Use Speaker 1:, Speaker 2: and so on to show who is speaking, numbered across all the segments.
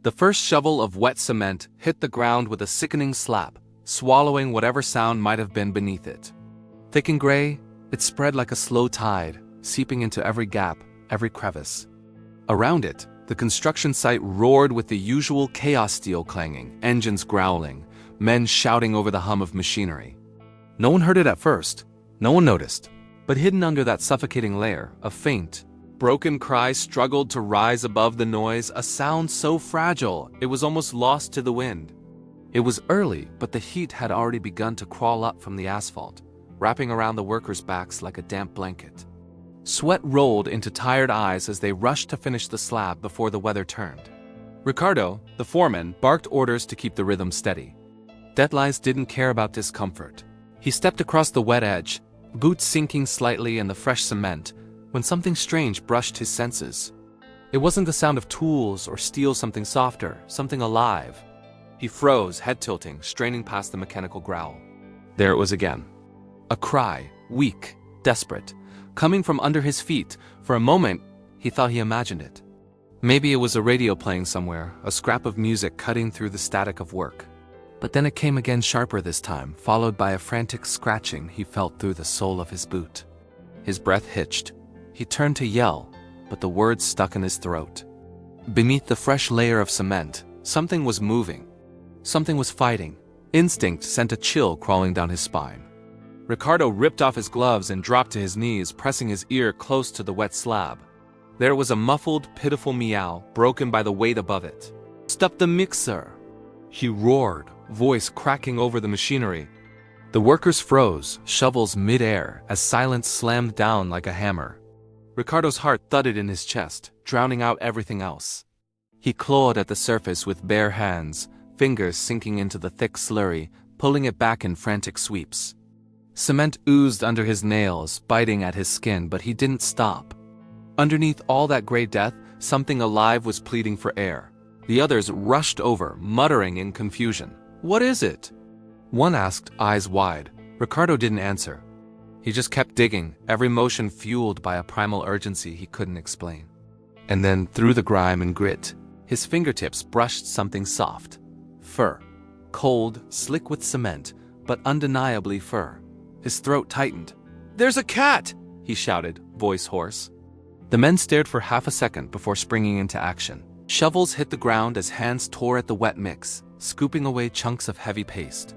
Speaker 1: The first shovel of wet cement hit the ground with a sickening slap, swallowing whatever sound might have been beneath it. Thick and gray, it spread like a slow tide, seeping into every gap, every crevice. Around it, the construction site roared with the usual chaos, steel clanging, engines growling, men shouting over the hum of machinery. No one heard it at first, no one noticed, but hidden under that suffocating layer, a faint, broken cry struggled to rise above the noise, a sound so fragile it was almost lost to the wind. It was early, but the heat had already begun to crawl up from the asphalt, wrapping around the workers' backs like a damp blanket. Sweat rolled into tired eyes as they rushed to finish the slab before the weather turned. Ricardo, the foreman, barked orders to keep the rhythm steady. Deadlies didn't care about discomfort. He stepped across the wet edge, boots sinking slightly in the fresh cement, when something strange brushed his senses. It wasn't the sound of tools or steel, something softer, something alive. He froze, head tilting, straining past the mechanical growl. There it was again. A cry, weak, desperate, coming from under his feet. For a moment, he thought he imagined it. Maybe it was a radio playing somewhere, a scrap of music cutting through the static of work. But then it came again, sharper this time, followed by a frantic scratching he felt through the sole of his boot. His breath hitched. He turned to yell, but the words stuck in his throat. Beneath the fresh layer of cement, something was moving. Something was fighting. Instinct sent a chill crawling down his spine. Ricardo ripped off his gloves and dropped to his knees, pressing his ear close to the wet slab. There was a muffled, pitiful meow, broken by the weight above it. "Stop the mixer!" he roared, voice cracking over the machinery. The workers froze, shovels mid-air, as silence slammed down like a hammer. Ricardo's heart thudded in his chest, drowning out everything else. He clawed at the surface with bare hands, fingers sinking into the thick slurry, pulling it back in frantic sweeps. Cement oozed under his nails, biting at his skin, but he didn't stop. Underneath all that gray death, something alive was pleading for air. The others rushed over, muttering in confusion. "What is it?" one asked, eyes wide. Ricardo didn't answer. He just kept digging, every motion fueled by a primal urgency he couldn't explain. And then, through the grime and grit, his fingertips brushed something soft. Fur. Cold, slick with cement, but undeniably fur. His throat tightened. "There's a cat!" he shouted, voice hoarse. The men stared for half a second before springing into action. Shovels hit the ground as hands tore at the wet mix, scooping away chunks of heavy paste.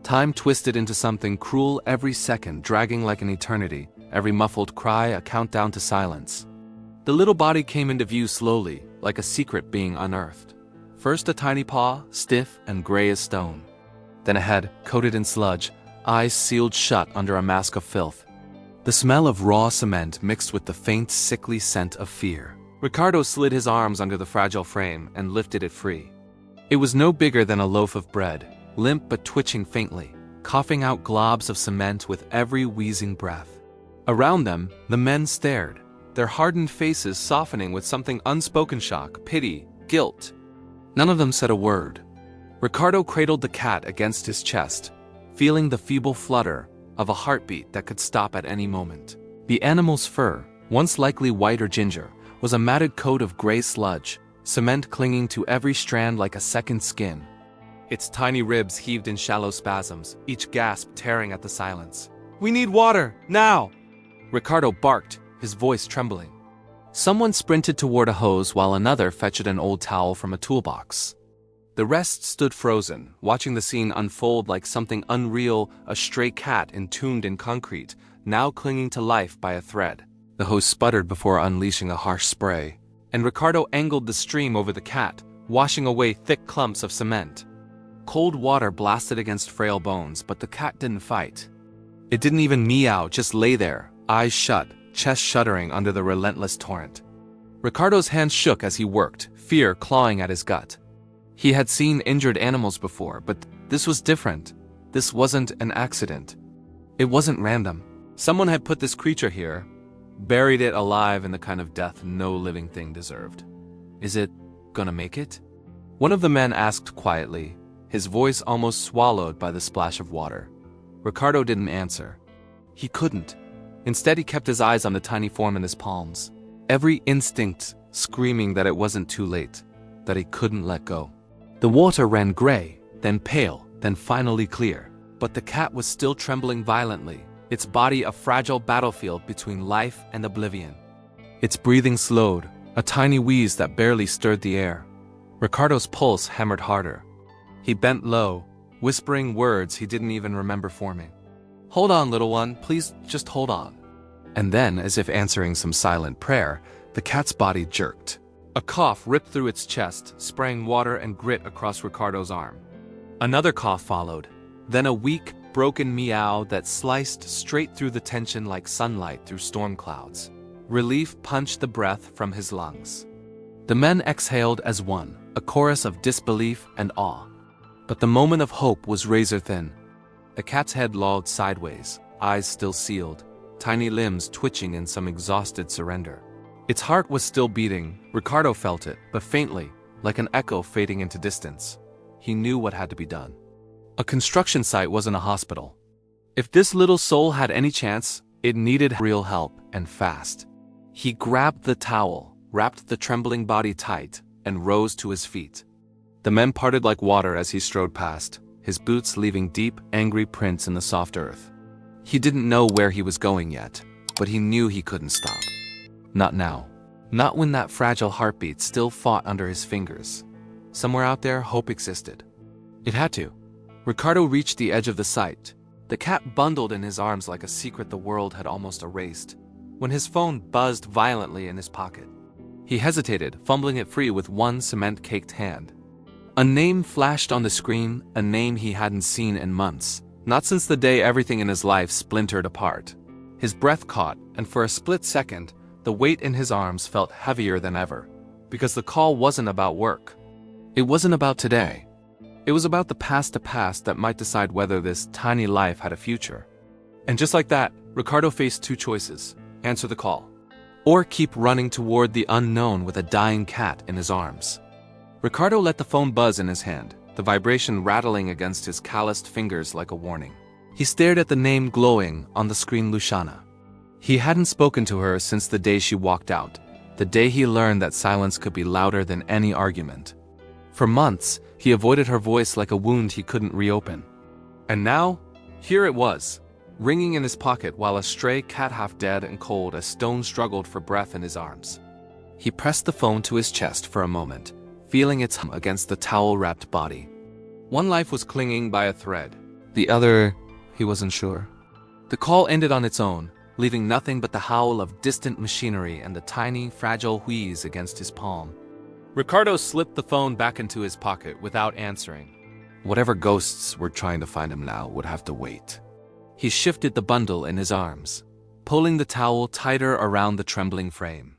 Speaker 1: Time twisted into something cruel every second, dragging like an eternity, every muffled cry a countdown to silence. The little body came into view slowly, like a secret being unearthed. First a tiny paw, stiff and gray as stone. Then a head, coated in sludge, eyes sealed shut under a mask of filth. The smell of raw cement mixed with the faint, sickly scent of fear. Ricardo slid his arms under the fragile frame and lifted it free. It was no bigger than a loaf of bread, limp but twitching faintly, coughing out globs of cement with every wheezing breath. Around them, the men stared, their hardened faces softening with something unspoken: shock, pity, guilt. None of them said a word. Ricardo cradled the cat against his chest, feeling the feeble flutter of a heartbeat that could stop at any moment. The animal's fur, once likely white or ginger, was a matted coat of gray sludge, cement clinging to every strand like a second skin. Its tiny ribs heaved in shallow spasms, each gasp tearing at the silence. "We need water, now!" Ricardo barked, his voice trembling. Someone sprinted toward a hose while another fetched an old towel from a toolbox. The rest stood frozen, watching the scene unfold like something unreal, a stray cat entombed in concrete, now clinging to life by a thread. The hose sputtered before unleashing a harsh spray, and Ricardo angled the stream over the cat, washing away thick clumps of cement. Cold water blasted against frail bones, but the cat didn't fight. It didn't even meow, just lay there, eyes shut, chest shuddering under the relentless torrent. Ricardo's hands shook as he worked, fear clawing at his gut. He had seen injured animals before, but this was different. This wasn't an accident. It wasn't random. Someone had put this creature here, buried it alive in the kind of death no living thing deserved. Is it gonna make it? One of the men asked quietly, his voice almost swallowed by the splash of water. Ricardo didn't answer. He couldn't. Instead, he kept his eyes on the tiny form in his palms, every instinct screaming that it wasn't too late. that he couldn't let go. The water ran gray, then pale, then finally clear. But the cat was still trembling violently, its body a fragile battlefield between life and oblivion. Its breathing slowed, a tiny wheeze that barely stirred the air. Ricardo's pulse hammered harder. He bent low, whispering words he didn't even remember forming. "Hold on, little one, please just hold on." And then, as if answering some silent prayer, the cat's body jerked. A cough ripped through its chest, spraying water and grit across Ricardo's arm. Another cough followed, then a weak, broken meow that sliced straight through the tension like sunlight through storm clouds. Relief punched the breath from his lungs. The men exhaled as one, a chorus of disbelief and awe. But the moment of hope was razor-thin. The cat's head lolled sideways, eyes still sealed, tiny limbs twitching in some exhausted surrender. Its heart was still beating. Ricardo felt it, but faintly, like an echo fading into distance. He knew what had to be done. A construction site wasn't a hospital. If this little soul had any chance, it needed real help, and fast. He grabbed the towel, wrapped the trembling body tight, and rose to his feet. The men parted like water as he strode past, his boots leaving deep, angry prints in the soft earth. He didn't know where he was going yet, but he knew he couldn't stop. Not now. Not when that fragile heartbeat still fought under his fingers. Somewhere out there, hope existed. It had to. Ricardo reached the edge of the site. The cat bundled in his arms like a secret the world had almost erased, when his phone buzzed violently in his pocket. He hesitated, fumbling it free with one cement-caked hand. A name flashed on the screen, a name he hadn't seen in months, not since the day everything in his life splintered apart. His breath caught, and for a split second, the weight in his arms felt heavier than ever, because the call wasn't about work. It wasn't about today. It was about the past that might decide whether this tiny life had a future. And just like that, Ricardo faced two choices: answer the call, or keep running toward the unknown with a dying cat in his arms. Ricardo let the phone buzz in his hand, the vibration rattling against his calloused fingers like a warning. He stared at the name glowing on the screen: Luciana. He hadn't spoken to her since the day she walked out, the day he learned that silence could be louder than any argument. For months, he avoided her voice like a wound he couldn't reopen. And now, here it was, ringing in his pocket while a stray cat half dead and cold as stone struggled for breath in his arms. He pressed the phone to his chest for a moment, feeling its hum against the towel-wrapped body. One life was clinging by a thread. The other, he wasn't sure. The call ended on its own, leaving nothing but the howl of distant machinery and the tiny, fragile wheeze against his palm. Ricardo slipped the phone back into his pocket without answering. Whatever ghosts were trying to find him now would have to wait. He shifted the bundle in his arms, pulling the towel tighter around the trembling frame.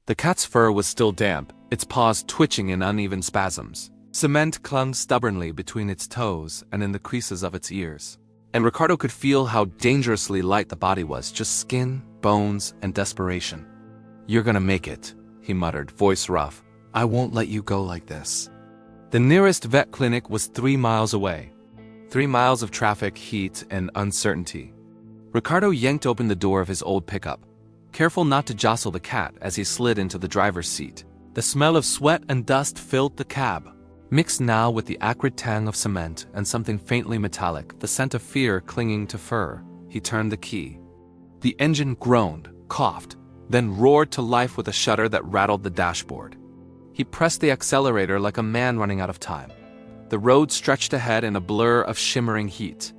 Speaker 1: The cat's fur was still damp, its paws twitching in uneven spasms. Cement clung stubbornly between its toes and in the creases of its ears. And Ricardo could feel how dangerously light the body was, just skin, bones, and desperation. "You're gonna make it," he muttered, voice rough. "I won't let you go like this." The nearest vet clinic was 3 miles away. 3 miles of traffic, heat, and uncertainty. Ricardo yanked open the door of his old pickup, careful not to jostle the cat as he slid into the driver's seat. The smell of sweat and dust filled the cab, mixed now with the acrid tang of cement and something faintly metallic, the scent of fear clinging to fur. He turned the key. The engine groaned, coughed, then roared to life with a shudder that rattled the dashboard. He pressed the accelerator like a man running out of time. The road stretched ahead in a blur of shimmering heat.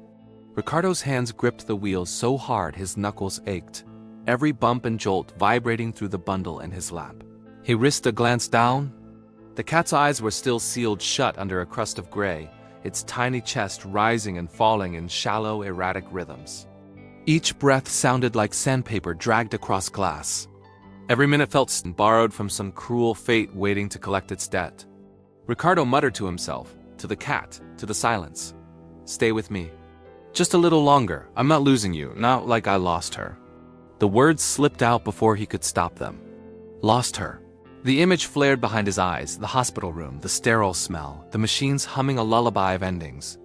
Speaker 1: Ricardo's hands gripped the wheel so hard his knuckles ached, every bump and jolt vibrating through the bundle in his lap. He risked a glance down. The cat's eyes were still sealed shut under a crust of gray, its tiny chest rising and falling in shallow, erratic rhythms. Each breath sounded like sandpaper dragged across glass. Every minute felt borrowed from some cruel fate waiting to collect its debt. Ricardo muttered to himself, to the cat, to the silence. "Stay with me. Just a little longer. I'm not losing you, not like I lost her." The words slipped out before he could stop them. Lost her. The image flared behind his eyes, the hospital room, the sterile smell, the machines humming a lullaby of endings.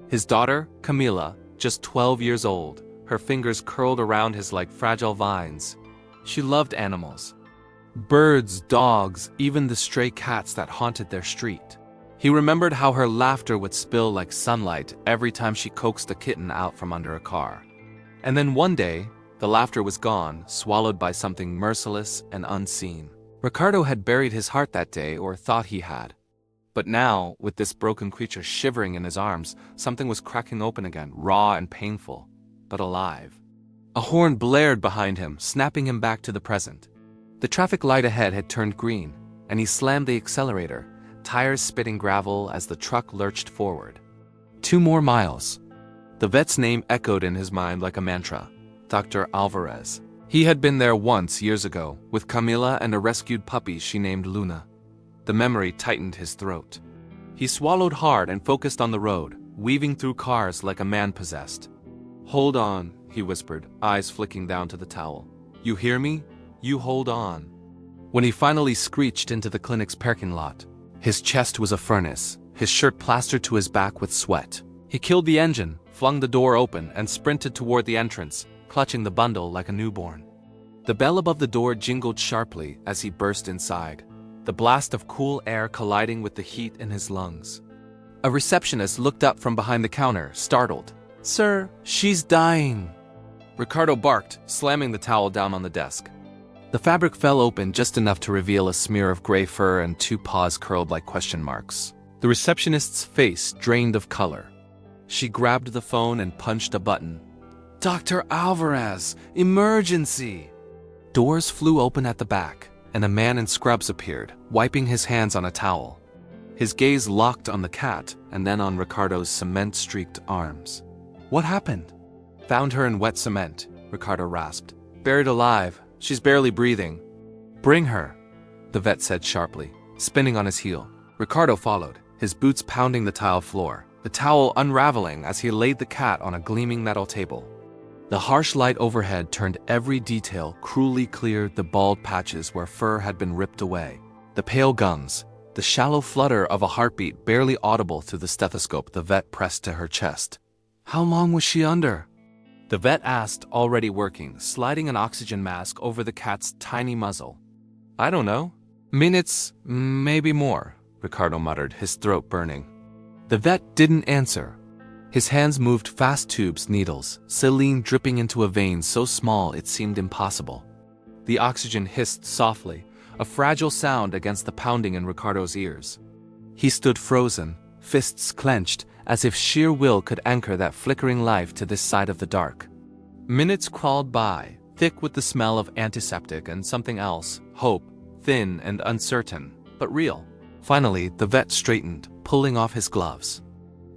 Speaker 1: His daughter, Camila, just 12 years old, her fingers curled around his like fragile vines. She loved animals. Birds, dogs, even the stray cats that haunted their street. He remembered how her laughter would spill like sunlight every time she coaxed a kitten out from under a car. And then one day, the laughter was gone, swallowed by something merciless and unseen. Ricardo had buried his heart that day, or thought he had. But now, with this broken creature shivering in his arms, something was cracking open again, raw and painful, but alive. A horn blared behind him, snapping him back to the present. The traffic light ahead had turned green, and he slammed the accelerator, tires spitting gravel as the truck lurched forward. 2 more miles. The vet's name echoed in his mind like a mantra. Dr. Alvarez. He had been there once years ago, with Camila and a rescued puppy she named Luna. The memory tightened his throat. He swallowed hard and focused on the road, weaving through cars like a man possessed. "Hold on," he whispered, eyes flicking down to the towel. "You hear me? You hold on." When he finally screeched into the clinic's parking lot, his chest was a furnace, his shirt plastered to his back with sweat. He killed the engine, flung the door open, and sprinted toward the entrance, clutching the bundle like a newborn. The bell above the door jingled sharply as he burst inside, the blast of cool air colliding with the heat in his lungs. A receptionist looked up from behind the counter, startled. "Sir, she's dying." Ricardo barked, slamming the towel down on the desk. The fabric fell open just enough to reveal a smear of gray fur and 2 paws curled like question marks. The receptionist's face drained of color. She grabbed the phone and punched a button. "Dr. Alvarez! Emergency!" Doors flew open at the back, and a man in scrubs appeared, wiping his hands on a towel. His gaze locked on the cat and then on Ricardo's cement-streaked arms. "What happened?" "Found her in wet cement," Ricardo rasped. "Buried alive. She's barely breathing." "Bring her," the vet said sharply, spinning on his heel. Ricardo followed, his boots pounding the tile floor, the towel unraveling as he laid the cat on a gleaming metal table. The harsh light overhead turned every detail cruelly clear, the bald patches where fur had been ripped away, the pale gums, the shallow flutter of a heartbeat barely audible through the stethoscope the vet pressed to her chest. "How long was she under?" the vet asked, already working, sliding an oxygen mask over the cat's tiny muzzle. "I don't know. Minutes, maybe more," Ricardo muttered, his throat burning. The vet didn't answer. His hands moved fast tubes, needles, saline dripping into a vein so small it seemed impossible. The oxygen hissed softly, a fragile sound against the pounding in Ricardo's ears. He stood frozen, fists clenched, as if sheer will could anchor that flickering life to this side of the dark. Minutes crawled by, thick with the smell of antiseptic and something else, hope, thin and uncertain, but real. Finally, the vet straightened, pulling off his gloves.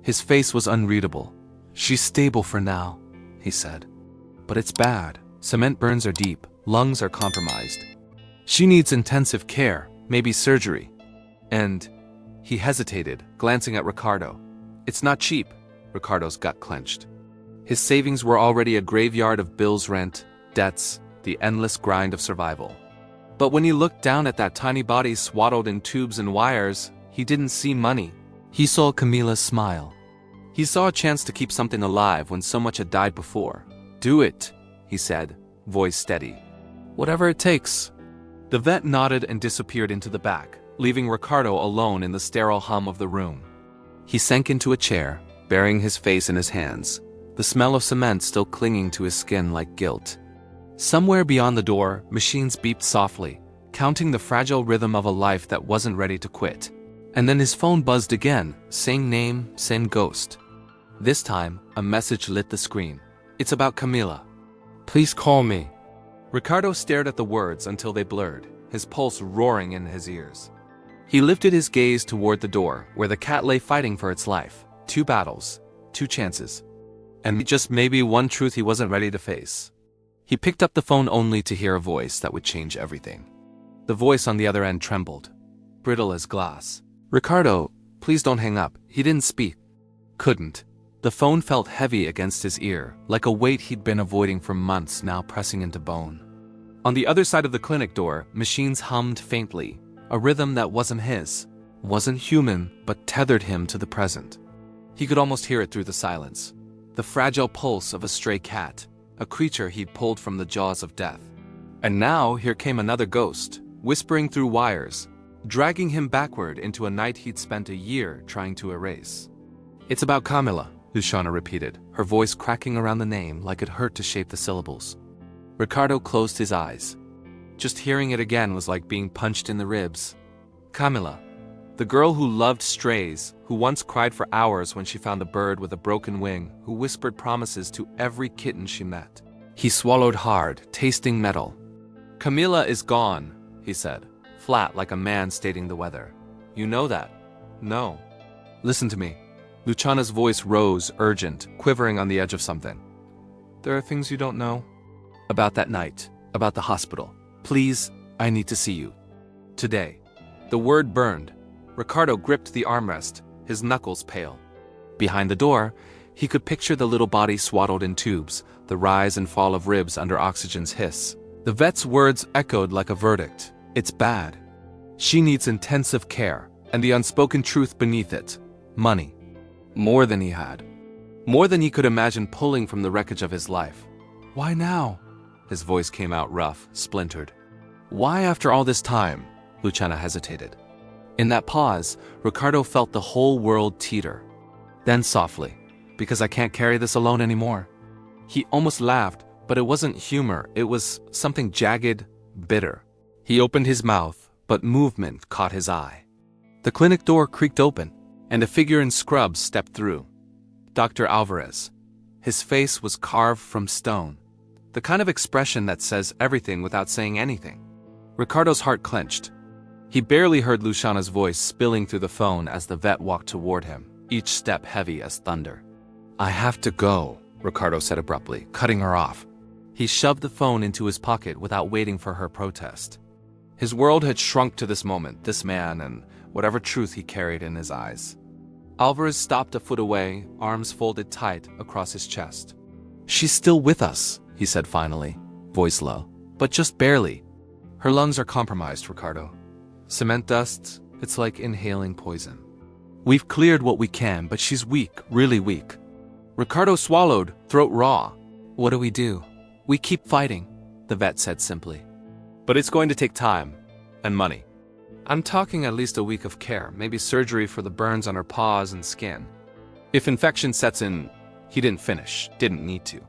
Speaker 1: His face was unreadable. "She's stable for now," he said. "But it's bad. Cement burns are deep, lungs are compromised. She needs intensive care, maybe surgery. And..." He hesitated, glancing at Ricardo. "It's not cheap," Ricardo's gut clenched. His savings were already a graveyard of bills, rent, debts, the endless grind of survival. But when he looked down at that tiny body swaddled in tubes and wires, he didn't see money. He saw Camila's smile. He saw a chance to keep something alive when so much had died before. "Do it," he said, voice steady. "Whatever it takes." The vet nodded and disappeared into the back, leaving Ricardo alone in the sterile hum of the room. He sank into a chair, burying his face in his hands, the smell of cement still clinging to his skin like guilt. Somewhere beyond the door, machines beeped softly, counting the fragile rhythm of a life that wasn't ready to quit. And then his phone buzzed again, same name, same ghost. This time, a message lit the screen. "It's about Camila. Please call me." Ricardo stared at the words until they blurred, his pulse roaring in his ears. He lifted his gaze toward the door, where the cat lay fighting for its life. 2 battles, 2 chances. And just maybe one truth he wasn't ready to face. He picked up the phone only to hear a voice that would change everything. The voice on the other end trembled, brittle as glass. "Ricardo, please don't hang up." He didn't speak. Couldn't. The phone felt heavy against his ear, like a weight he'd been avoiding for months now pressing into bone. On the other side of the clinic door, machines hummed faintly, a rhythm that wasn't his, wasn't human, but tethered him to the present. He could almost hear it through the silence. The fragile pulse of a stray cat, a creature he'd pulled from the jaws of death. And now here came another ghost, whispering through wires, dragging him backward into a night he'd spent a year trying to erase. "It's about Camilla," Luciana repeated, her voice cracking around the name like it hurt to shape the syllables. Ricardo closed his eyes. Just hearing it again was like being punched in the ribs. Camilla, the girl who loved strays, who once cried for hours when she found a bird with a broken wing, who whispered promises to every kitten she met. He swallowed hard, tasting metal. "Camilla is gone," he said, flat like a man stating the weather. "You know that?" "No." "Listen to me." Luciana's voice rose, urgent, quivering on the edge of something. "There are things you don't know. About that night, about the hospital. Please, I need to see you. Today." The word burned. Ricardo gripped the armrest, his knuckles pale. Behind the door, he could picture the little body swaddled in tubes, the rise and fall of ribs under oxygen's hiss. The vet's words echoed like a verdict. It's bad. She needs intensive care, and the unspoken truth beneath it. Money. More than he had. More than he could imagine pulling from the wreckage of his life. "Why now?" His voice came out rough, splintered. "Why after all this time?" Luciana hesitated. In that pause, Ricardo felt the whole world teeter. Then softly, "Because I can't carry this alone anymore." He almost laughed, but it wasn't humor, it was something jagged, bitter. He opened his mouth, but movement caught his eye. The clinic door creaked open, and a figure in scrubs stepped through. Dr. Alvarez. His face was carved from stone. The kind of expression that says everything without saying anything. Ricardo's heart clenched. He barely heard Luciana's voice spilling through the phone as the vet walked toward him, each step heavy as thunder. "I have to go," Ricardo said abruptly, cutting her off. He shoved the phone into his pocket without waiting for her protest. His world had shrunk to this moment, this man, and whatever truth he carried in his eyes. Alvarez stopped a foot away, arms folded tight across his chest. "She's still with us," he said finally, voice low. "But just barely. Her lungs are compromised, Ricardo. Cement dust, it's like inhaling poison. We've cleared what we can, but she's weak, really weak." Ricardo swallowed, throat raw. "What do we do?" "We keep fighting," the vet said simply. "But it's going to take time. And money. I'm talking at least a week of care, maybe surgery for the burns on her paws and skin. If infection sets in..." He didn't finish, didn't need to.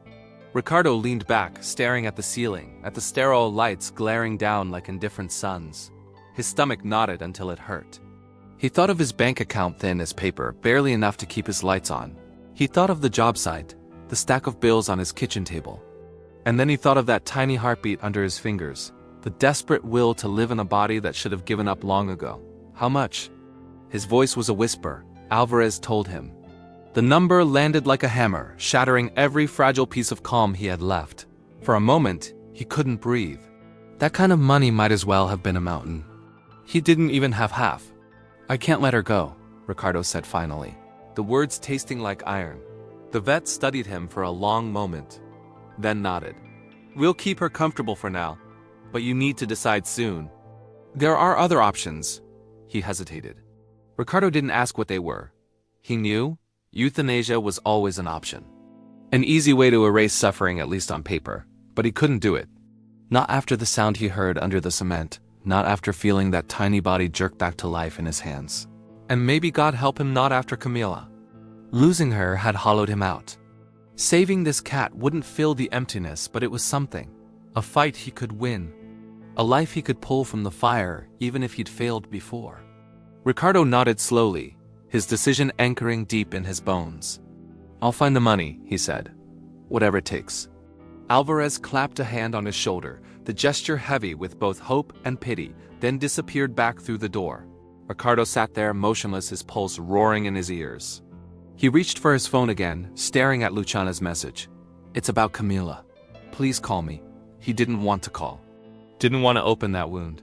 Speaker 1: Ricardo leaned back, staring at the ceiling, at the sterile lights glaring down like indifferent suns. His stomach knotted until it hurt. He thought of his bank account thin as paper, barely enough to keep his lights on. He thought of the job site, the stack of bills on his kitchen table. And then he thought of that tiny heartbeat under his fingers, the desperate will to live in a body that should have given up long ago. How much? His voice was a whisper. Alvarez told him. The number landed like a hammer, shattering every fragile piece of calm he had left. For a moment, he couldn't breathe. That kind of money might as well have been a mountain. He didn't even have half. "I can't let her go," Ricardo said finally, the words tasting like iron. The vet studied him for a long moment, then nodded. "We'll keep her comfortable for now, but you need to decide soon." "There are other options." He hesitated. Ricardo didn't ask what they were. He knew euthanasia was always an option. An easy way to erase suffering, at least on paper, but he couldn't do it. Not after the sound he heard under the cement, not after feeling that tiny body jerk back to life in his hands. And maybe God help him not after Camilla. Losing her had hollowed him out. Saving this cat wouldn't fill the emptiness, but it was something. A fight he could win. A life he could pull from the fire, even if he'd failed before. Ricardo nodded slowly, his decision anchoring deep in his bones. "I'll find the money," he said. "Whatever it takes." Alvarez clapped a hand on his shoulder, the gesture heavy with both hope and pity, then disappeared back through the door. Ricardo sat there motionless, his pulse roaring in his ears. He reached for his phone again, staring at Luciana's message. "It's about Camilla. Please call me." He didn't want to call. Didn't want to open that wound.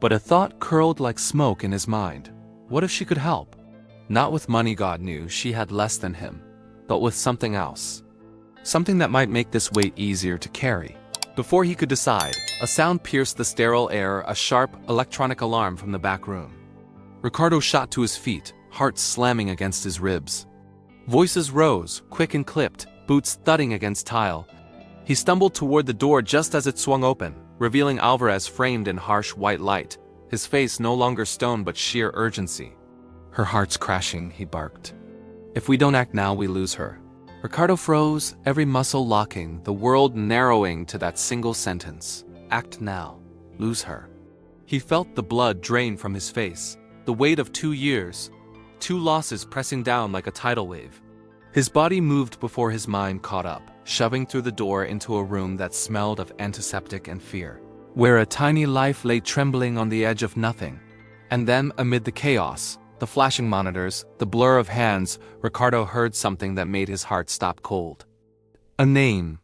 Speaker 1: But a thought curled like smoke in his mind. What if she could help? Not with money, God knew, she had less than him, but with something else. Something that might make this weight easier to carry. Before he could decide, a sound pierced the sterile air, a sharp, electronic alarm from the back room. Ricardo shot to his feet, heart slamming against his ribs. Voices rose, quick and clipped, boots thudding against tile. He stumbled toward the door just as it swung open. revealing Alvarez framed in harsh white light, his face no longer stone but sheer urgency. "Her heart's crashing," he barked. "If we don't act now, we lose her." Ricardo froze, every muscle locking, the world narrowing to that single sentence. Act now. Lose her. He felt the blood drain from his face, the weight of 2 years, 2 losses pressing down like a tidal wave. His body moved before his mind caught up, shoving through the door into a room that smelled of antiseptic and fear, where a tiny life lay trembling on the edge of nothing. And then, amid the chaos, the flashing monitors, the blur of hands, Ricardo heard something that made his heart stop cold. A name.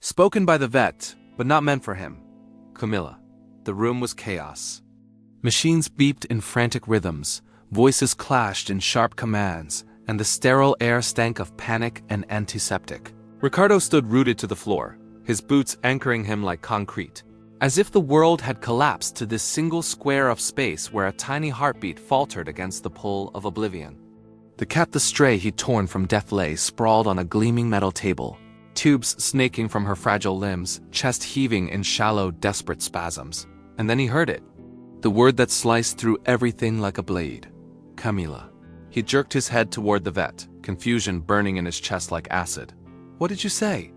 Speaker 1: Spoken by the vet, but not meant for him. Camilla. The room was chaos. Machines beeped in frantic rhythms, voices clashed in sharp commands, and the sterile air stank of panic and antiseptic. Ricardo stood rooted to the floor, his boots anchoring him like concrete, as if the world had collapsed to this single square of space where a tiny heartbeat faltered against the pull of oblivion. The cat the stray he'd torn from death lay sprawled on a gleaming metal table, tubes snaking from her fragile limbs, chest heaving in shallow, desperate spasms. And then he heard it. The word that sliced through everything like a blade. Camila. He jerked his head toward the vet, confusion burning in his chest like acid. "What did you say?"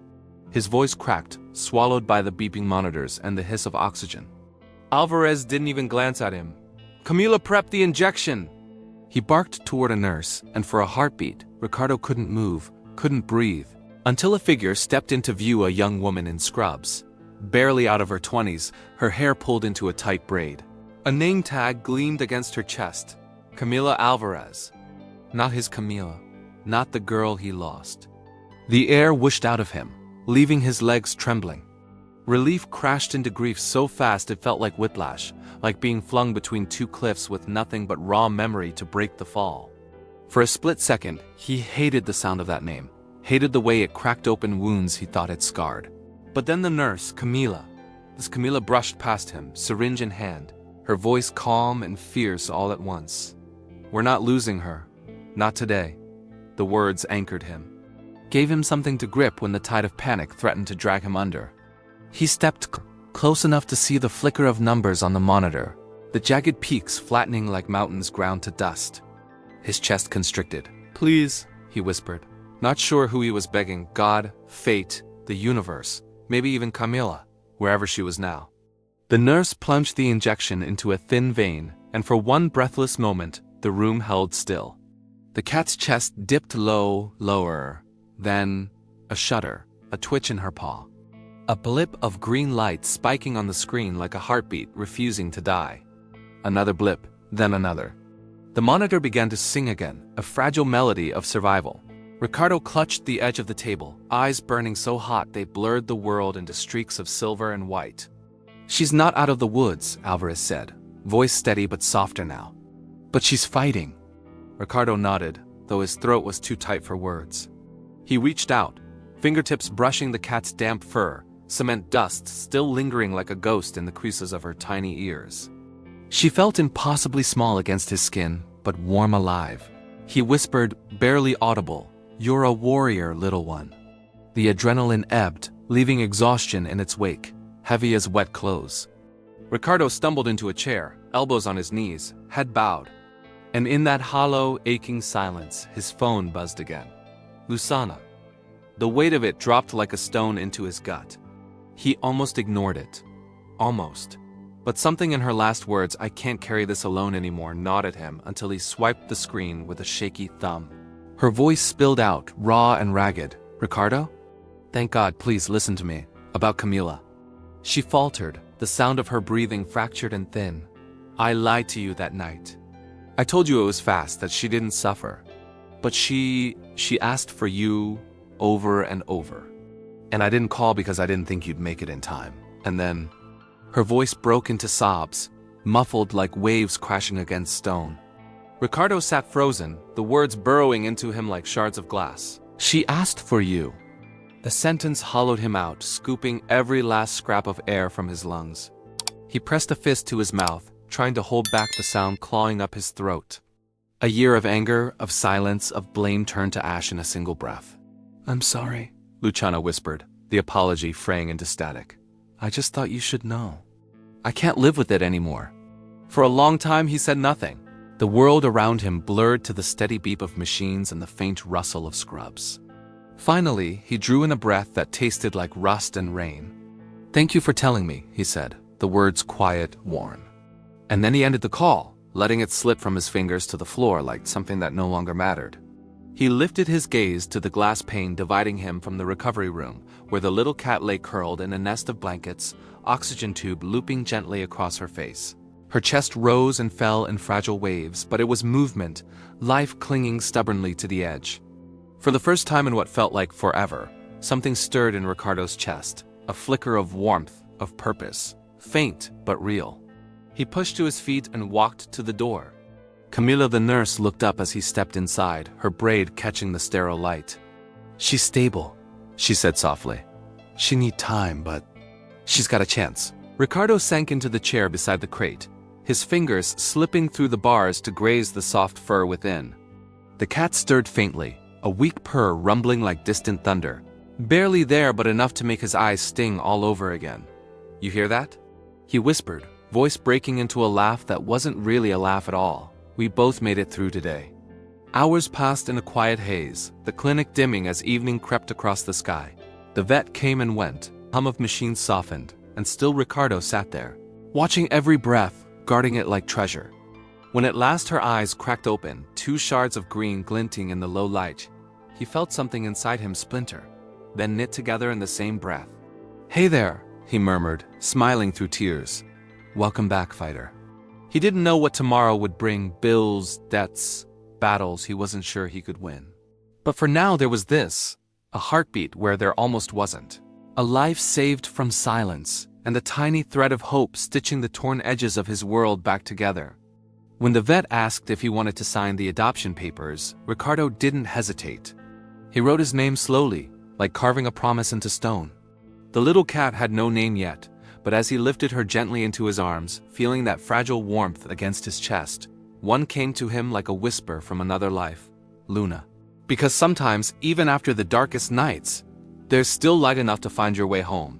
Speaker 1: His voice cracked, swallowed by the beeping monitors and the hiss of oxygen. Alvarez didn't even glance at him. "Camila prepped the injection!" He barked toward a nurse, and for a heartbeat, Ricardo couldn't move, couldn't breathe, until a figure stepped into view, a young woman in scrubs. Barely out of her 20s, her hair pulled into a tight braid. A name tag gleamed against her chest. Camila Alvarez. Not his Camila. Not the girl he lost. The air whooshed out of him, leaving his legs trembling. Relief crashed into grief so fast it felt like whiplash, like being flung between 2 cliffs with nothing but raw memory to break the fall. For a split second, he hated the sound of that name, hated the way it cracked open wounds he thought had scarred. But then the nurse, Camila. This Camila brushed past him, syringe in hand, her voice calm and fierce all at once. "We're not losing her. Not today." The words anchored him, gave him something to grip when the tide of panic threatened to drag him under. He stepped close enough to see the flicker of numbers on the monitor, the jagged peaks flattening like mountains ground to dust. His chest constricted. "Please," he whispered, not sure who he was begging, God, fate, the universe, maybe even Camila, wherever she was now. The nurse plunged the injection into a thin vein, and for one breathless moment, the room held still. The cat's chest dipped lower, then a shudder, a twitch in her paw. A blip of green light spiking on the screen like a heartbeat refusing to die. Another blip, then another. The monitor began to sing again, a fragile melody of survival. Ricardo clutched the edge of the table, eyes burning so hot they blurred the world into streaks of silver and white. "She's not out of the woods," Alvarez said, voice steady but softer now. "But she's fighting." Ricardo nodded, though his throat was too tight for words. He reached out, fingertips brushing the cat's damp fur, cement dust still lingering like a ghost in the creases of her tiny ears. She felt impossibly small against his skin, but warm alive. He whispered, barely audible, "You're a warrior, little one." The adrenaline ebbed, leaving exhaustion in its wake, heavy as wet clothes. Ricardo stumbled into a chair, elbows on his knees, head bowed. And in that hollow, aching silence, his phone buzzed again. Lusana. The weight of it dropped like a stone into his gut. He almost ignored it. Almost. But something in her last words, "I can't carry this alone anymore," gnawed at him until he swiped the screen with a shaky thumb. Her voice spilled out, raw and ragged. "Ricardo? Thank God, please listen to me. About Camila." She faltered, the sound of her breathing fractured and thin. "I lied to you that night. I told you it was fast, that she didn't suffer. But she asked for you over and over. And I didn't call because I didn't think you'd make it in time. And then..." Her voice broke into sobs, muffled like waves crashing against stone. Ricardo sat frozen, the words burrowing into him like shards of glass. "She asked for you." The sentence hollowed him out, scooping every last scrap of air from his lungs. He pressed a fist to his mouth, trying to hold back the sound clawing up his throat. A year of anger, of silence, of blame turned to ash in a single breath. "I'm sorry," Luciana whispered, the apology fraying into static. I just thought you should know. I can't live with it anymore." For a long time he said nothing. The world around him blurred to the steady beep of machines and the faint rustle of scrubs. Finally, he drew in a breath that tasted like rust and rain. "Thank you for telling me," he said, the words quiet, worn. And then he ended the call, letting it slip from his fingers to the floor like something that no longer mattered. He lifted his gaze to the glass pane dividing him from the recovery room, where the little cat lay curled in a nest of blankets, oxygen tube looping gently across her face. Her chest rose and fell in fragile waves, but it was movement, life clinging stubbornly to the edge. For the first time in what felt like forever, something stirred in Ricardo's chest, a flicker of warmth, of purpose, faint but real. He pushed to his feet and walked to the door. Camila the nurse looked up as he stepped inside, her braid catching the sterile light. "She's stable," she said softly. "She need time, but she's got a chance." Ricardo sank into the chair beside the crate, his fingers slipping through the bars to graze the soft fur within. The cat stirred faintly, a weak purr rumbling like distant thunder. Barely there, but enough to make his eyes sting all over again. "You hear that?" he whispered, voice breaking into a laugh that wasn't really a laugh at all. "We both made it through today." Hours passed in a quiet haze, the clinic dimming as evening crept across the sky. The vet came and went, hum of machines softened, and still Ricardo sat there, watching every breath, guarding it like treasure. When at last her eyes cracked open, two shards of green glinting in the low light, he felt something inside him splinter, then knit together in the same breath. "Hey there," he murmured, smiling through tears. "Welcome back, fighter." He didn't know what tomorrow would bring: bills, debts, battles he wasn't sure he could win. But for now there was this, a heartbeat where there almost wasn't. A life saved from silence, and a tiny thread of hope stitching the torn edges of his world back together. When the vet asked if he wanted to sign the adoption papers, Ricardo didn't hesitate. He wrote his name slowly, like carving a promise into stone. The little cat had no name yet, but as he lifted her gently into his arms, feeling that fragile warmth against his chest, one came to him like a whisper from another life: Luna. Because sometimes, even after the darkest nights, there's still light enough to find your way home.